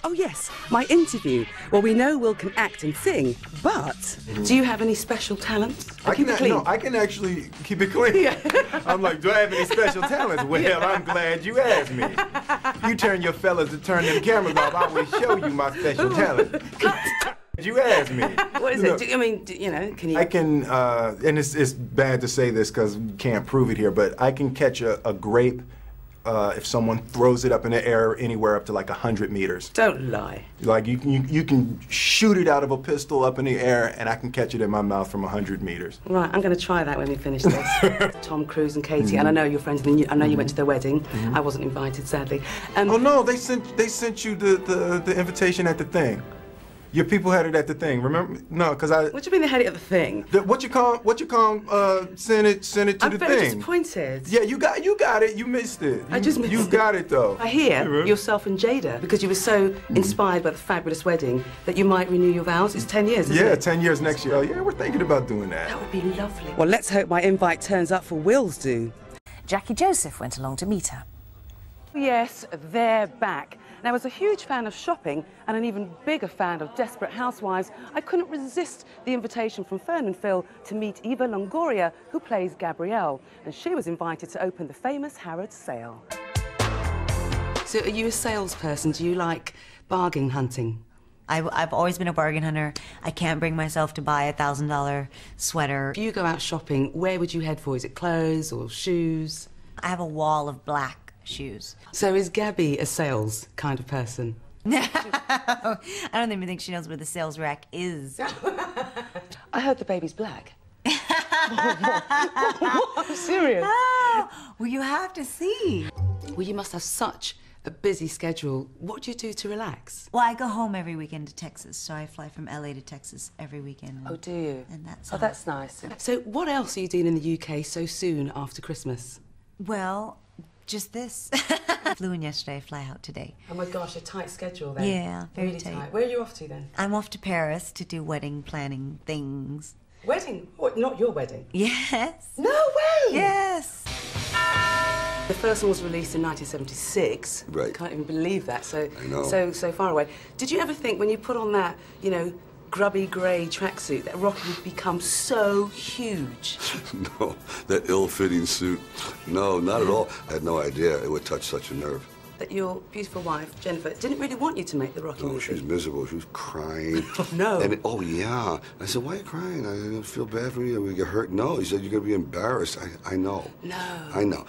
Oh yes, my interview. Well, we know Will can act and sing, but do you have any special talents? I can actually keep it clean. Yeah. I'm like, do I have any special talents? Well, I'm glad you asked me. You turn your fellas to turn them cameras off, I will show you my special talent. You asked me. What is it? I mean, you know, can you? I can, and it's bad to say this because we can't prove it here, but I can catch a grape if someone throws it up in the air anywhere up to like 100 meters. Don't lie. Like you can shoot it out of a pistol up in the air and I can catch it in my mouth from 100 meters. Right, I'm going to try that when we finish this. Tom Cruise and Katie, and I know you're friends, and I know you went to their wedding. I wasn't invited, sadly. Oh no, they sent you the invitation at the thing. Your people had it at the thing, remember? No, because I... What do you mean they had it at the thing? What you call send it to the thing. I'm very disappointed. Yeah, you got it. You missed it. I just missed it. You got it, though. I hear yourself and Jada, because you were so inspired by the fabulous wedding, that you might renew your vows. It's 10 years, isn't it? Yeah, 10 years next year. Oh, yeah, we're thinking about doing that. That would be lovely. Well, let's hope my invite turns up for Will's do. Jacqui Joseph went along to meet her. Yes, they're back. Now, as a huge fan of shopping and an even bigger fan of Desperate Housewives, I couldn't resist the invitation from Fern and Phil to meet Eva Longoria, who plays Gabrielle, and she was invited to open the famous Harrods sale. So are you a salesperson? Do you like bargain hunting? I've always been a bargain hunter. I can't bring myself to buy a $1,000 sweater. If you go out shopping, where would you head for? Is it clothes or shoes? I have a wall of black shoes. So is Gabby a sales kind of person? No, I don't even think she knows where the sales rack is. I heard the baby's black. I'm serious. Oh, well, you have to see. Well, you must have such a busy schedule. What do you do to relax? Well, I go home every weekend to Texas, so I fly from LA to Texas every weekend. Oh, do you? And that's that's nice. So what else are you doing in the UK so soon after Christmas? Well, just this. I flew in yesterday, fly out today. Oh my gosh, a tight schedule then. Yeah, very really tight. Where are you off to then? I'm off to Paris to do wedding planning things. Wedding? What, not your wedding? Yes. No way! Yes. The first one was released in 1976. Right. I can't even believe that. So, I know. So far away. Did you ever think when you put on that, you know, grubby grey tracksuit that Rocky would become so huge? No, that ill-fitting suit. No, not at all. I had no idea it would touch such a nerve. That your beautiful wife, Jennifer, didn't really want you to make the Rocky movie? No, she was miserable. She was crying. Oh, no. And oh, yeah. I said, why are you crying? I didn't feel bad for you. We get hurt. No, he said, you're going to be embarrassed. I know. No. I know.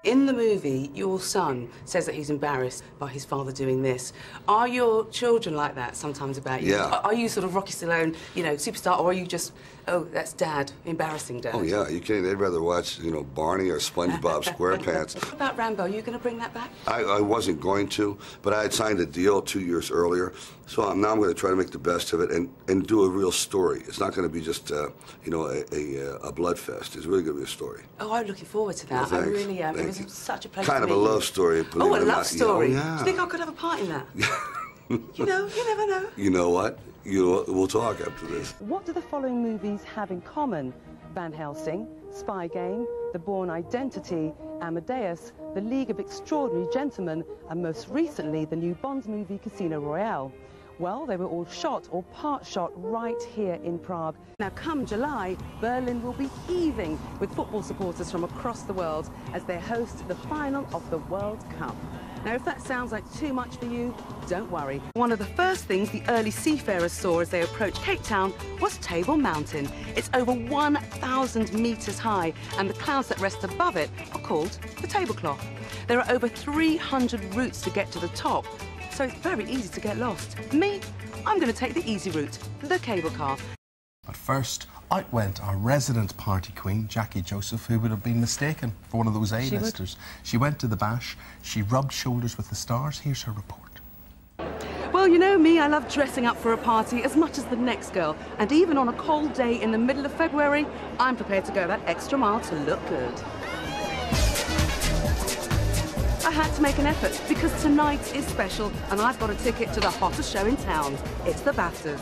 In the movie, your son says that he's embarrassed by his father doing this. Are your children like that sometimes about you? Yeah. Are you sort of Rocky Stallone, you know, superstar, or are you just, oh, that's Dad, embarrassing Dad? Oh, yeah. You can't. They'd rather watch, you know, Barney or SpongeBob SquarePants. What about Rambo? Are you going to bring that back? I wasn't going to, but I had signed a deal 2 years earlier. So now I'm going to try to make the best of it and do a real story. It's not going to be just, you know, a blood fest. It's really going to be a story. Oh, I'm looking forward to that. Well, I really am. Thank it you. was such a pleasure Kind to of a meet love you. story. Oh, a love story? Yeah. Do you think I could have a part in that? You know, you never know. You know what? We'll talk after this. What do the following movies have in common? Van Helsing, Spy Game, The Bourne Identity, Amadeus, The League of Extraordinary Gentlemen, and most recently, the new Bond movie, Casino Royale. Well, they were all shot or part shot right here in Prague. Now, come July, Berlin will be heaving with football supporters from across the world as they host the final of the World Cup. Now, if that sounds like too much for you, don't worry. One of the first things the early seafarers saw as they approached Cape Town was Table Mountain. It's over 1,000 meters high, and the clouds that rest above it are called the tablecloth. There are over 300 routes to get to the top, so it's very easy to get lost. Me, I'm going to take the easy route, the cable car. But first, out went our resident party queen, Jacqui Joseph, who would have been mistaken for one of those A-listers. She went to the bash, she rubbed shoulders with the stars. Here's her report. Well, you know me, I love dressing up for a party as much as the next girl. And even on a cold day in the middle of February, I'm prepared to go that extra mile to look good. I had to make an effort because tonight is special and I've got a ticket to the hottest show in town. It's the BAFTAs.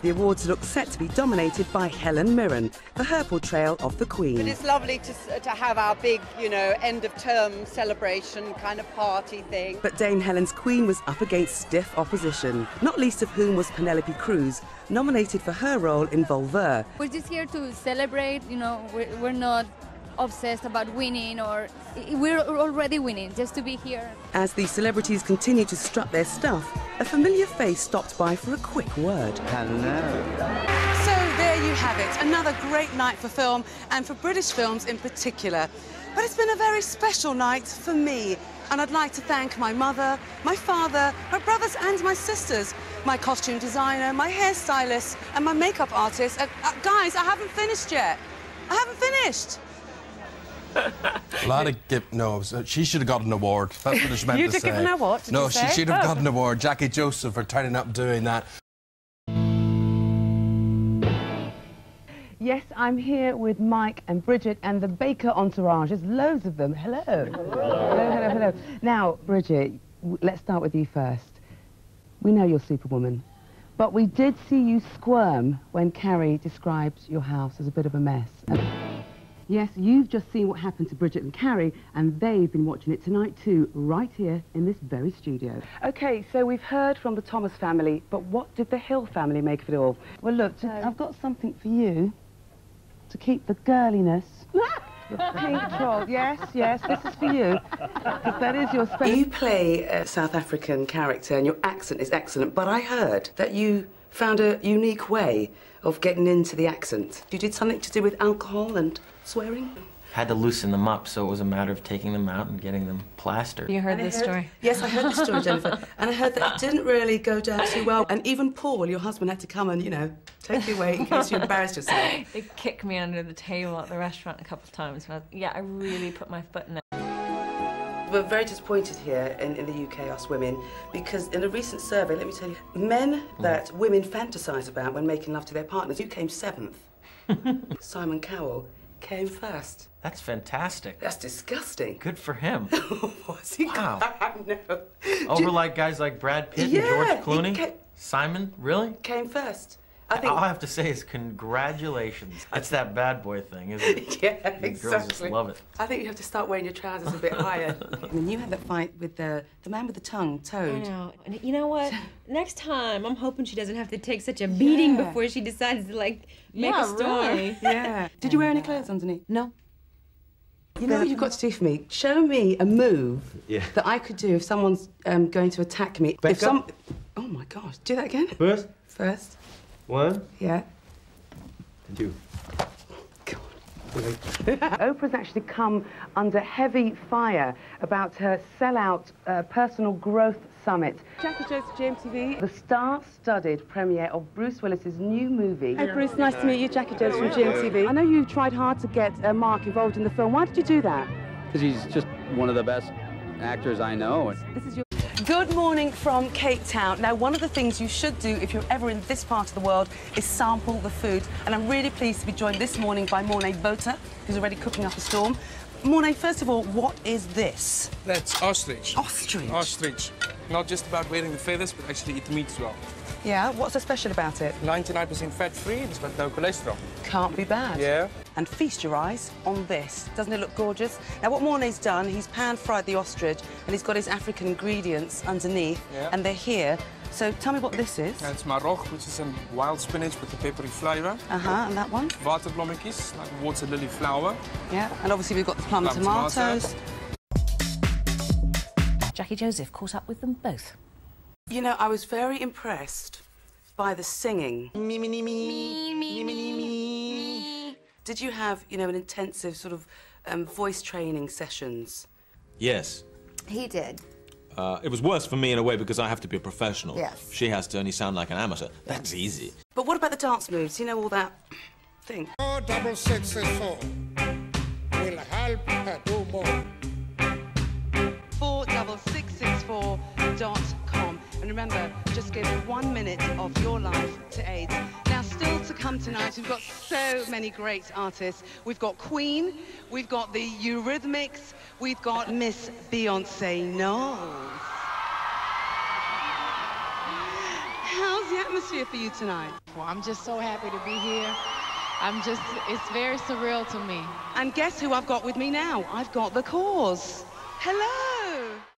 The awards look set to be dominated by Helen Mirren for her portrayal of the Queen. It's lovely to have our big, you know, end-of-term celebration kind of party thing. But Dame Helen's Queen was up against stiff opposition, not least of whom was Penelope Cruz, nominated for her role in Volver. We're just here to celebrate, you know, we're not obsessed about winning, or we're already winning, just to be here. As the celebrities continue to strut their stuff, a familiar face stopped by for a quick word. Hello. So there you have it, another great night for film, and for British films in particular. But it's been a very special night for me, and I'd like to thank my mother, my father, my brothers and my sisters, my costume designer, my hairstylist and my makeup artist. Guys, I haven't finished yet. I haven't finished. No, she should have got an award. That's what it's meant to say. You should give an award? No, she should have got an award. Jacqui Joseph for turning up doing that. Yes, I'm here with Mike and Bridget and the Baker entourage. There's loads of them. Hello. Hello. Now, Bridget, let's start with you first. We know you're Superwoman, but we did see you squirm when Carrie described your house as a bit of a mess. Yes, you've just seen what happened to Bridget and Carrie, and they've been watching it tonight too, right here in this very studio. OK, so we've heard from the Thomas family, but what did the Hill family make of it all? Well, look, I've got something for you to keep the girliness. Your pink troll. Yes, this is for you. Because that is your special... You play a South African character and your accent is excellent, but I heard that you found a unique way of getting into the accent. You did something to do with alcohol and swearing? Had to loosen them up, so it was a matter of taking them out and getting them plastered. You heard this story? Yes, I heard this story, Jennifer. And I heard that it didn't really go down too well. And even Paul, your husband, had to come and, you know, take you away in case you embarrassed yourself. They kicked me under the table at the restaurant a couple of times. Yeah, I really put my foot in it. We're very disappointed here in the UK, us women, because in a recent survey, let me tell you, men that women fantasise about when making love to their partners, you came 7th. Simon Cowell came first. That's fantastic. That's disgusting. Good for him. Was he? Wow. No. Over like guys like Brad Pitt and George Clooney? Simon, really? Came first. I think... All I have to say is congratulations. That's that bad boy thing, isn't it? Yeah, exactly. Girls just love it. I think you have to start wearing your trousers a bit higher. I mean, you had that fight with the man with the tongue, Toad. I know. And you know what? Next time, I'm hoping she doesn't have to take such a beating before she decides to, like, make a storm. Really. Yeah. Did you wear any clothes underneath? No. You know what you've got to do for me? Show me a move that I could do if someone's going to attack me. Back up. Oh, my gosh. Do that again. First. 1. Yeah. 2. Oprah's actually come under heavy fire about her sellout personal growth summit. Jacqui Joseph, GMTV. The star-studded premiere of Bruce Willis's new movie. Hey, Bruce, nice to meet you. Jacqui Joseph from GMTV. I know you tried hard to get Mark involved in the film. Why did you do that? Because he's just one of the best actors I know. This is your... Good morning from Cape Town. Now, one of the things you should do if you're ever in this part of the world is sample the food. And I'm really pleased to be joined this morning by Mornay Botha, who's already cooking up a storm. Mornay, first of all, what is this? That's ostrich. Ostrich? Ostrich. Not just about wearing the feathers, but actually eat the meat as well. Yeah, what's so special about it? 99% fat-free, it's got no cholesterol. Can't be bad. Yeah. And feast your eyes on this. Doesn't it look gorgeous? Now, what Mornay's done, he's pan-fried the ostrich, and he's got his African ingredients underneath, and they're here. So tell me what this is. It's marog, which is a wild spinach with a peppery flavour. And that one? Waterblommetjies, like water lily flower. Yeah, and obviously we've got the plum tomatoes. Jacqui Joseph caught up with them both. You know, I was very impressed by the singing. Did you have, you know, an intensive sort of voice training sessions? Yes. He did. It was worse for me in a way because I have to be a professional. Yes. She has to only sound like an amateur. That's easy. But what about the dance moves? You know, all that thing. 4664 will help her do more. 46664.com. And remember, just give 1 minute of your life to AIDS. Now, still to come tonight, we've got so many great artists. We've got Queen, we've got the Eurythmics, we've got Miss Beyonce Knowles. How's the atmosphere for you tonight? Well, I'm just so happy to be here. It's very surreal to me. And guess who I've got with me now? I've got The Cause. Hello.